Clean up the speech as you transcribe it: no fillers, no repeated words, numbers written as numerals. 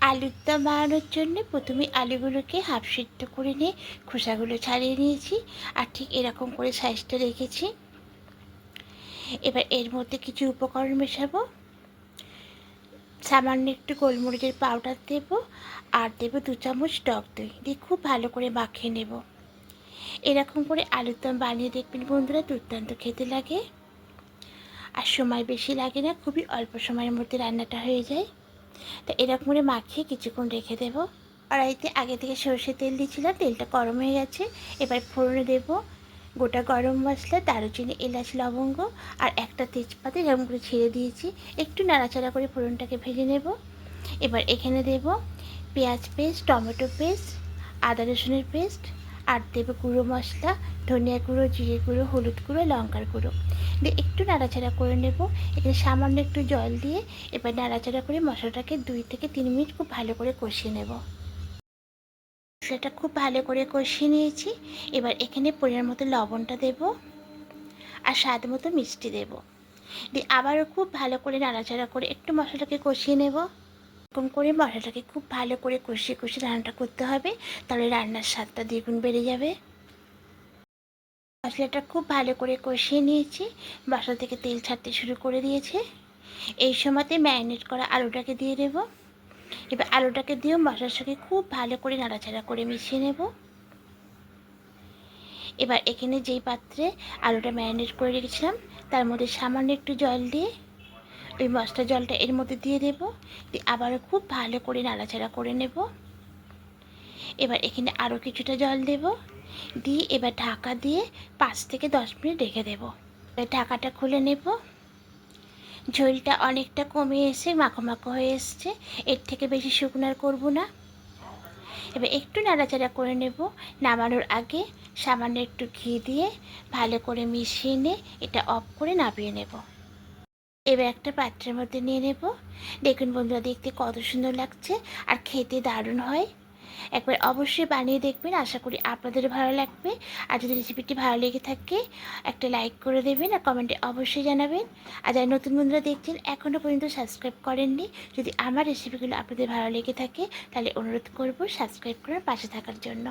আলুর দম বানানোর জন্য প্রথমে আলুগুলোকে হাফ সিদ্ধ করে নিয়ে খোসাগুলো ছাড়িয়ে নিয়েছি, আর ঠিক এরকম করে সাইজটা রেখেছি। এবার এর মধ্যে কিছু উপকরণ মেশাবো। সামান্য একটু গোলমরিচের পাউডার দেব, আর দেব 2 চামচ টক দই দিয়ে খুব ভালো করে মাখিয়ে নেব। এরকম করে আলুর দম বানিয়ে দেখবেন বন্ধুরা, দুর্দান্ত খেতে লাগে, আর সময় বেশি লাগে না, খুবই অল্প সময়ের মধ্যে রান্নাটা হয়ে যায়। তো এরকম করে মাখিয়ে কিছুক্ষণ রেখে দেবো। কড়াইতে আগে থেকে সরষের তেল দিয়েছিলাম, তেলটা গরম হয়ে গেছে। এবার ফোড়নে দেব গোটা গরম মশলা, দারুচিনি, এলাচ, লবঙ্গ আর একটা তেজপাতা এরকম করে ছেড়ে দিয়েছি। একটু নাড়াচাড়া করে ফোড়নটাকে ভেজে নেব। এবার এখানে দেব পেঁয়াজ পেস্ট, টমেটো পেস্ট, আদা রসুনের পেস্ট, আর দেবো গুঁড়ো মশলা, ধনিয়া গুঁড়ো, জিরে গুঁড়ো, হলুদ গুঁড়ো, লঙ্কার গুঁড়ো দিয়ে একটু নাড়াচাড়া করে নেব। এখানে সামান্য একটু জল দিয়ে এবার নাড়াচাড়া করে মশলাটাকে 2 থেকে 3 মিনিট খুব ভালো করে কষিয়ে নেব। মশলাটা খুব ভালো করে কষিয়ে নিয়েছি। এবার এখানে পরিমাণ মতো লবণটা দেব, আর স্বাদ মতো মিষ্টি দেব, দিয়ে আবারও খুব ভালো করে নাড়াচাড়া করে একটু মশলাটাকে কষিয়ে নেব। এরকম করে মশলাটাকে খুব ভালো করে কষিয়ে কষিয়ে রান্নাটা করতে হবে, তাহলে রান্নার স্বাদটা দ্বিগুণ বেড়ে যাবে। মশলাটা খুব ভালো করে কষিয়ে নিয়েছি, মশলা থেকে তেল ছাড়তে শুরু করে দিয়েছে। এই সময়তে ম্যারিনেট করা আলুটাকে দিয়ে দেব। এবার আলুটাকে দিয়েও মশলার সঙ্গে খুব ভালো করে নাড়াচাড়া করে মিশিয়ে নেব। এবার এখানে যেই পাত্রে আলুটা ম্যারিনেট করে রেখেছিলাম তার মধ্যে সামান্য একটু জল দিয়ে ওই মশলা জলটা এর মধ্যে দিয়ে দেবো, দিয়ে আবারও খুব ভালো করে নাড়াচাড়া করে নেব। এবার এখানে আরও কিছুটা জল দেব, দিয়ে এবার ঢাকা দিয়ে 5 থেকে 10 মিনিট রেখে দেবো। এবার ঢাকাটা খুলে নেব। ঝোলটা অনেকটা কমে এসে মাখো মাখো হয়ে এসছে, এর থেকে বেশি শুকনো আর করবো না। এবার একটু নাড়াচাড়া করে নেব। নামানোর আগে সামান্য একটু ঘি দিয়ে ভালো করে মিশিয়ে নিয়ে এটা অফ করে নামিয়ে নেব। এবার একটা পাত্রের মধ্যে নিয়ে নেব। দেখুন বন্ধুরা, দেখতে কত সুন্দর লাগছে আর খেতে দারুণ হয়। একবার অবশ্যই বানিয়ে দেখবেন, আশা করি আপনাদেরও ভালো লাগবে। আর যদি রেসিপিটি ভালো লেগে থাকে একটা লাইক করে দেবেন, আর কমেন্টে অবশ্যই জানাবেন। আর যারা নতুন বন্ধুরা দেখছেন এখনও পর্যন্ত সাবস্ক্রাইব করেননি, যদি আমার রেসিপিগুলো আপনাদের ভালো লেগে থাকে তাহলে অনুরোধ করব সাবস্ক্রাইব করার পাশে থাকার জন্য।